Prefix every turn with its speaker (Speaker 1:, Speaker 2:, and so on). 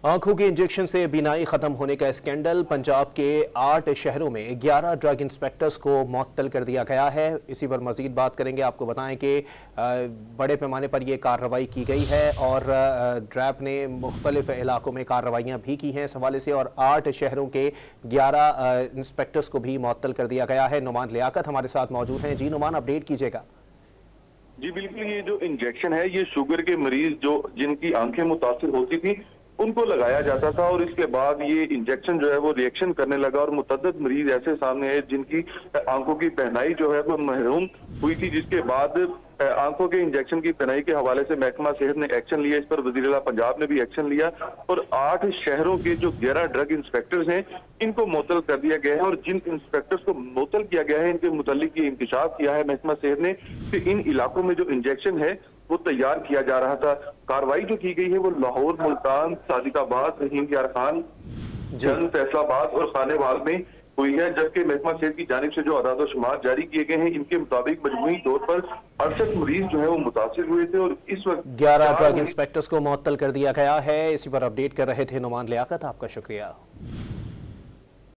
Speaker 1: आंखों के इंजेक्शन से बीनाई खत्म होने का स्कैंडल। पंजाब के 8 शहरों में 11 ड्रग इंस्पेक्टर्स को मुअत्तल कर दिया गया है। इसी पर मजीद बात करेंगे। आपको बताएं कि बड़े पैमाने पर यह कार्रवाई की गई है और ड्रैप ने मुख्तलिफ इलाकों में कार्रवाइयाँ भी की हैं इस हवाले से, और 8 शहरों के 11 इंस्पेक्टर्स को भी मुअत्तल कर दिया गया है। नुमान लियाकत हमारे साथ मौजूद हैं। जी नुमान, अपडेट कीजिएगा।
Speaker 2: जी बिल्कुल, ये जो इंजेक्शन है ये शुगर के मरीज जो जिनकी आंखें मुतासिर होती थी उनको लगाया जाता था, और इसके बाद ये इंजेक्शन जो है वो रिएक्शन करने लगा और मुतअद्दिद मरीज ऐसे सामने आए जिनकी आंखों की पहनाई जो है वो महरूम हुई थी, जिसके बाद आंखों के इंजेक्शन की पहनाई के हवाले से महकमा सेहत ने एक्शन लिया। इस पर वज़ीर-ए-आला पंजाब ने भी एक्शन लिया और 8 शहरों के जो 11 ड्रग इंस्पेक्टर्स हैं इनको मुअत्तल कर दिया गया है, और जिन इंस्पेक्टर्स को मुअत्तल किया गया है इनके मुतालिक ये इंकशाफ किया है महकमा सेहत ने कि इन इलाकों में जो इंजेक्शन है वो तैयार किया जा रहा था। कार्रवाई जो की गई है वो लाहौर, मुल्तान, सादिकाबाद, रहीम यार खान, जंग, फैसलाबाद और खानेवाल में हुई है, जबकि महकमा सेहत की जानिब से जो अदाद व शुमार जारी किए गए हैं इनके मुताबिक मजमूई तौर पर 68 मरीज जो है वो मुतासिर हुए थे, और इस वक्त
Speaker 1: 11 ड्रग इंस्पेक्टर्स को मुअत्तल कर दिया गया है। इसी पर अपडेट कर रहे थे नुमान लियाकत, आपका शुक्रिया।